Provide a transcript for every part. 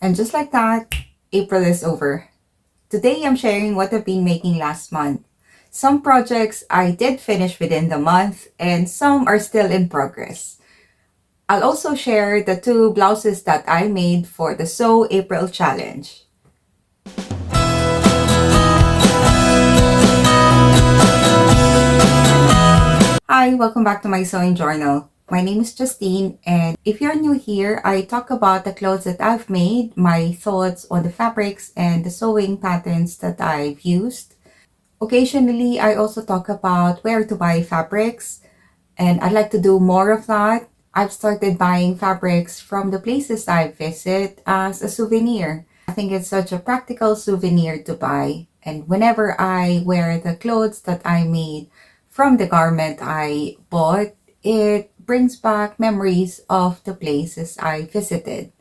And just like that, April is over. Today I'm sharing what I've been making last month. Some projects I did finish within the month, and some are still in progress. I'll also share the two blouses that I made for the Sew April challenge. Hi, welcome back to my sewing journal. My name is Justine, and if you're new here, I talk about the clothes that I've made, my thoughts on the fabrics, and the sewing patterns that I've used. Occasionally, I also talk about where to buy fabrics, and I'd like to do more of that. I've started buying fabrics from the places I visit as a souvenir. I think it's such a practical souvenir to buy, and whenever I wear the clothes that I made from the garment I bought, it brings back memories of the places I visited.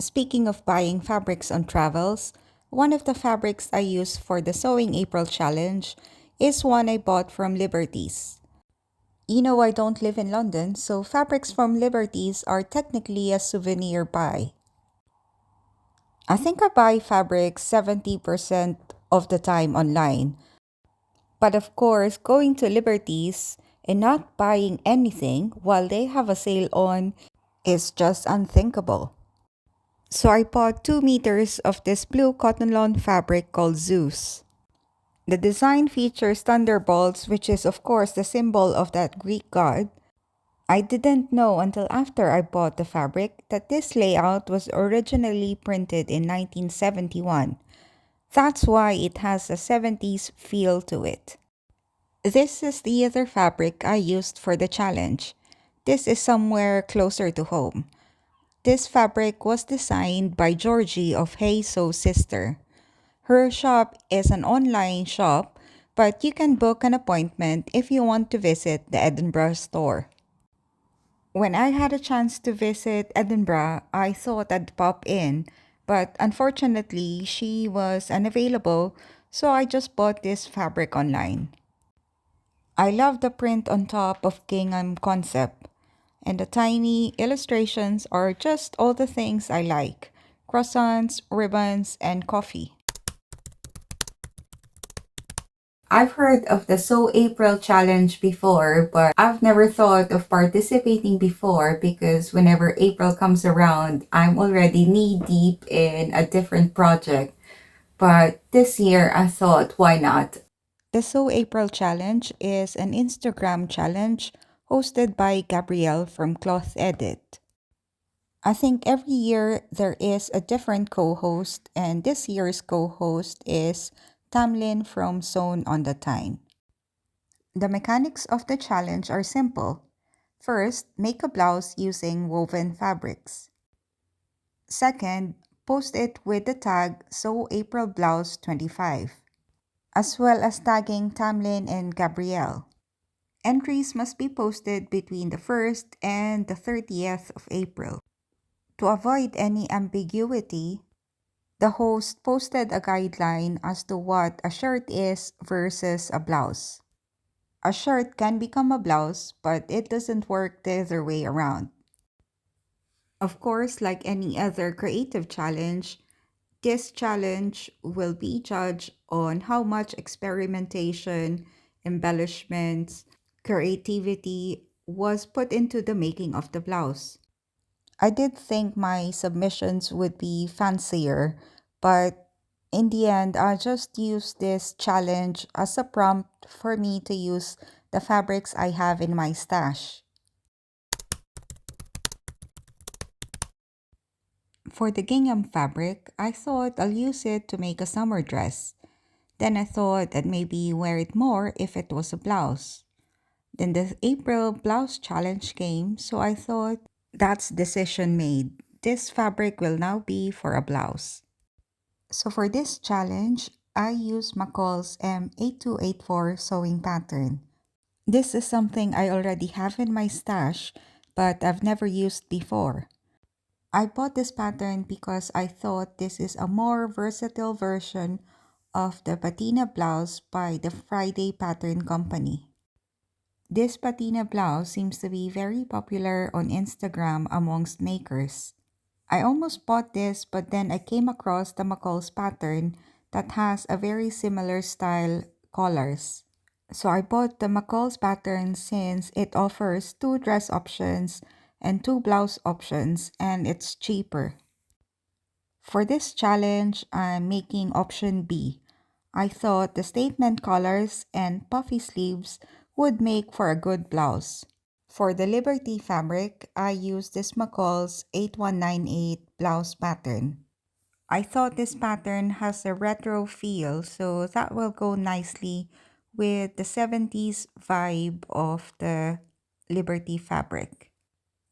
Speaking of buying fabrics on travels, one of the fabrics I use for the Sewing April challenge is one I bought from Liberties. You know, I don't live in London, so fabrics from Liberties are technically a souvenir buy. I think I buy fabrics 70% of the time online. But of course, going to Liberties and not buying anything while they have a sale on is just unthinkable. So I bought 2 meters of this blue cotton lawn fabric called Zeus. The design features thunderbolts, which is of course the symbol of that Greek god. I didn't know until after I bought the fabric that this layout was originally printed in 1971. That's why it has a 70s feel to it. This is the other fabric I used for the challenge. This is somewhere closer to home. This fabric was designed by Georgie of Hey So Sister. Her shop is an online shop, but you can book an appointment if you want to visit the Edinburgh store. When I had a chance to visit Edinburgh, I thought I'd pop in, but unfortunately, she was unavailable, so I just bought this fabric online. I love the print on top of gingham concept, and the tiny illustrations are just all the things I like: croissants, ribbons, and coffee. I've heard of the Sew April challenge before, but I've never thought of participating before because whenever April comes around, I'm already knee deep in a different project. But this year, I thought, why not? The Sew April challenge is an Instagram challenge hosted by Gabrielle from Cloth Edit. I think every year there is a different co host, and this year's co host is Tamlin from Sewn on the Tyne. The mechanics of the challenge are simple. First, make a blouse using woven fabrics. Second, post it with the tag Sew April Blouse 25, as well as tagging Tamlin and Gabrielle. Entries must be posted between the 1st and the 30th of April. To avoid any ambiguity, the host posted a guideline as to what a shirt is versus a blouse. A shirt can become a blouse, but it doesn't work the other way around. Of course, like any other creative challenge, this challenge will be judged on how much experimentation, embellishments, creativity was put into the making of the blouse. I did think my submissions would be fancier, but in the end, I just used this challenge as a prompt for me to use the fabrics I have in my stash. For the gingham fabric, I thought I'll use it to make a summer dress. Then I thought I'd maybe wear it more if it was a blouse. Then the April blouse challenge came, so I thought that's decision made. This fabric will now be for a blouse. So for this challenge, I use McCall's M8284 sewing pattern. This is something I already have in my stash, but I've never used before. I bought this pattern because I thought this is a more versatile version of the patina blouse by the Friday Pattern Company. This patina blouse seems to be very popular on Instagram amongst makers. I almost bought this, but then I came across the McCall's pattern that has a very similar style collars. So I bought the McCall's pattern since it offers two dress options and two blouse options and it's cheaper. For this challenge, I'm making option B. I thought the statement collars and puffy sleeves would make for a good blouse. For the Liberty fabric, I used this McCall's 8198 blouse pattern. I thought this pattern has a retro feel, so that will go nicely with the 70s vibe of the Liberty fabric.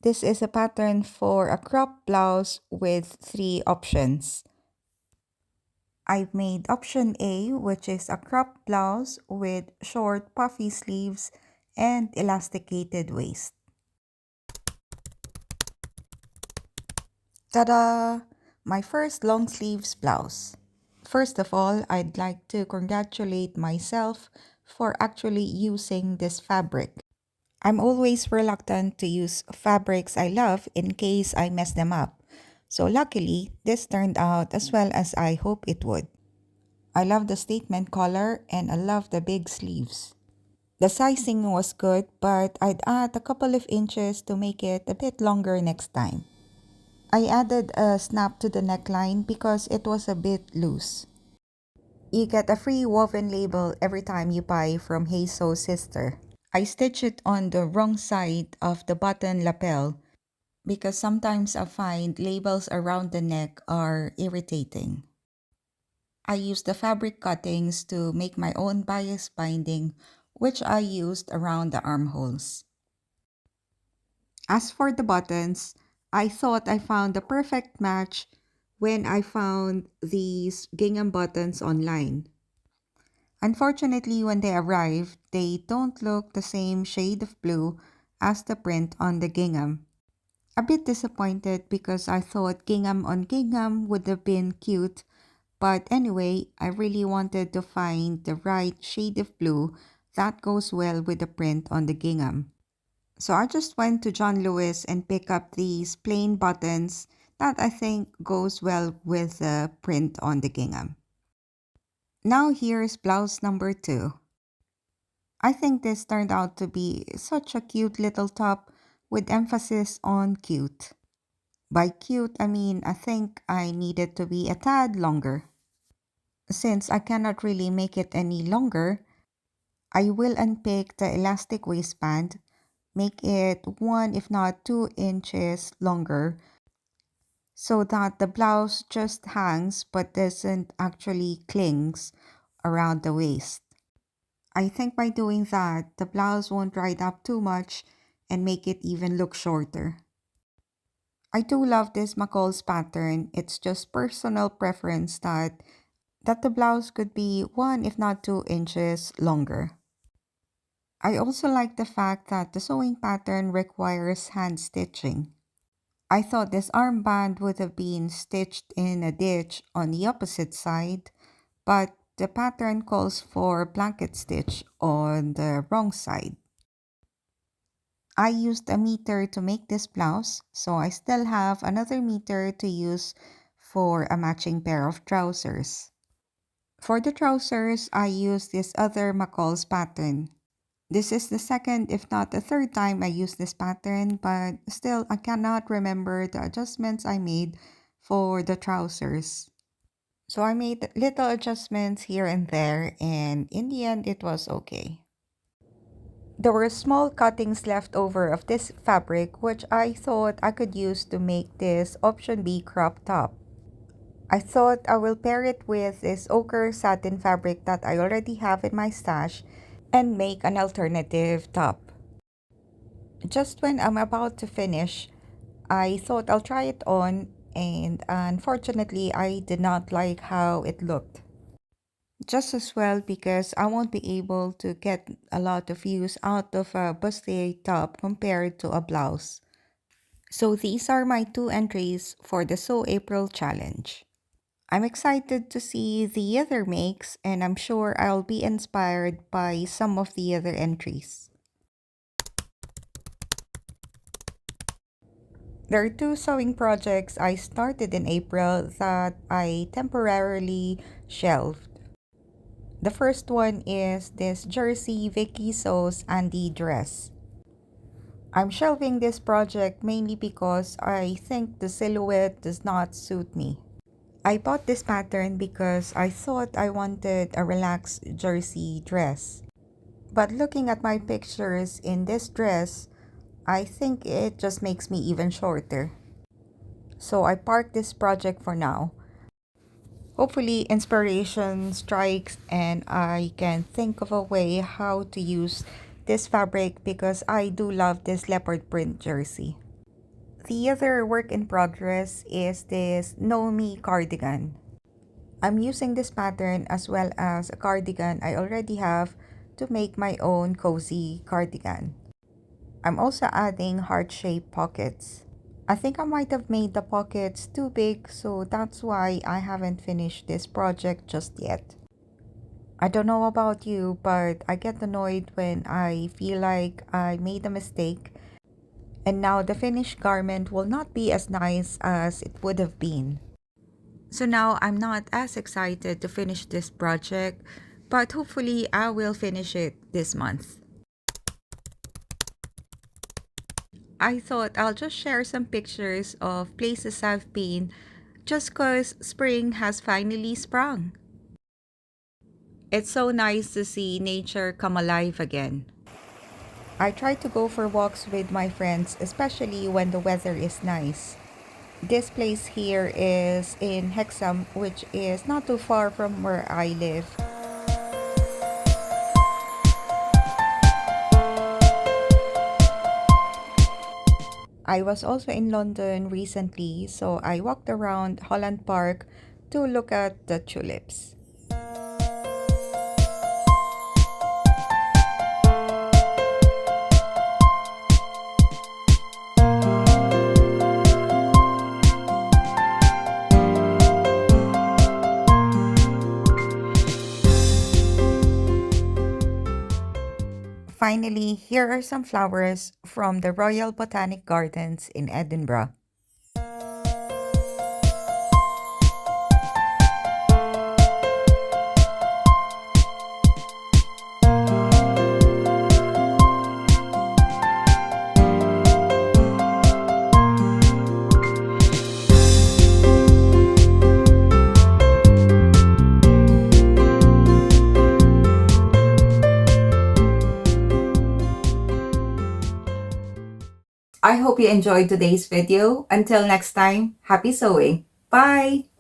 This is a pattern for a crop blouse with three options. I've made option A, which is a crop blouse with short puffy sleeves and elasticated waist. Ta-da! My first long sleeves blouse. First of all, I'd like to congratulate myself for actually using this fabric. I'm always reluctant to use fabrics I love in case I mess them up. So luckily, this turned out as well as I hope it would. I love the statement collar and I love the big sleeves. The sizing was good, but I'd add a couple of inches to make it a bit longer next time. I added a snap to the neckline because it was a bit loose. You get a free woven label every time you buy from Heiso's sister. I stitch it on the wrong side of the button lapel because sometimes I find labels around the neck are irritating. I used the fabric cuttings to make my own bias binding, which I used around the armholes. As for the buttons, I thought I found the perfect match when I found these gingham buttons online. Unfortunately, when they arrived, they don't look the same shade of blue as the print on the gingham. A bit disappointed because I thought gingham on gingham would have been cute, but anyway, I really wanted to find the right shade of blue that goes well with the print on the gingham. So I just went to John Lewis and picked up these plain buttons that I think goes well with the print on the gingham. Now here's blouse number 2. I think this turned out to be such a cute little top with emphasis on cute. By cute, I mean I think I needed to be a tad longer. Since I cannot really make it any longer, I will unpick the elastic waistband, make it 1 if not 2 inches longer so that the blouse just hangs but doesn't actually clings around the waist. I think by doing that, the blouse won't ride up too much and make it even look shorter. I do love this McCall's pattern. It's just personal preference that the blouse could be 1 if not 2 inches longer. I also like the fact that the sewing pattern requires hand stitching. I thought this armband would have been stitched in a ditch on the opposite side, but the pattern calls for blanket stitch on the wrong side. I used a meter to make this blouse, so I still have another meter to use for a matching pair of trousers. For the trousers, I used this other McCall's pattern. This is the second, if not the third time I use this pattern, but still I cannot remember the adjustments I made for the trousers. So I made little adjustments here and there, and in the end, it was okay. There were small cuttings left over of this fabric, which I thought I could use to make this option B crop top. I thought I will pair it with this ochre satin fabric that I already have in my stash and make an alternative top. Just when I'm about to finish, I thought I'll try it on, and unfortunately, I did not like how it looked. Just as well because I won't be able to get a lot of use out of a bustier top compared to a blouse. So these are my 2 entries for the Sew April challenge. I'm excited to see the other makes and I'm sure I'll be inspired by some of the other entries. There are two sewing projects I started in April that I temporarily shelved. The first one is this jersey Vicky Sews Andy dress. I'm shelving this project mainly because I think the silhouette does not suit me. I bought this pattern because I thought I wanted a relaxed jersey dress. But looking at my pictures in this dress, I think it just makes me even shorter. So I parked this project for now. Hopefully inspiration strikes and I can think of a way how to use this fabric because I do love this leopard print jersey. The other work in progress is this Know Me cardigan. I'm using this pattern as well as a cardigan I already have to make my own cozy cardigan. I'm also adding heart-shaped pockets. I think I might have made the pockets too big, so that's why I haven't finished this project just yet. I don't know about you, but I get annoyed when I feel like I made a mistake and now the finished garment will not be as nice as it would have been. So now I'm not as excited to finish this project, but hopefully I will finish it this month. I thought I'll just share some pictures of places I've been just cause spring has finally sprung. It's so nice to see nature come alive again. I try to go for walks with my friends, especially when the weather is nice. This place here is in Hexham, which is not too far from where I live. I was also in London recently, so I walked around Holland Park to look at the tulips. Finally, here are some flowers from the Royal Botanic Gardens in Edinburgh. I hope you enjoyed today's video. Until next time, happy sewing. Bye!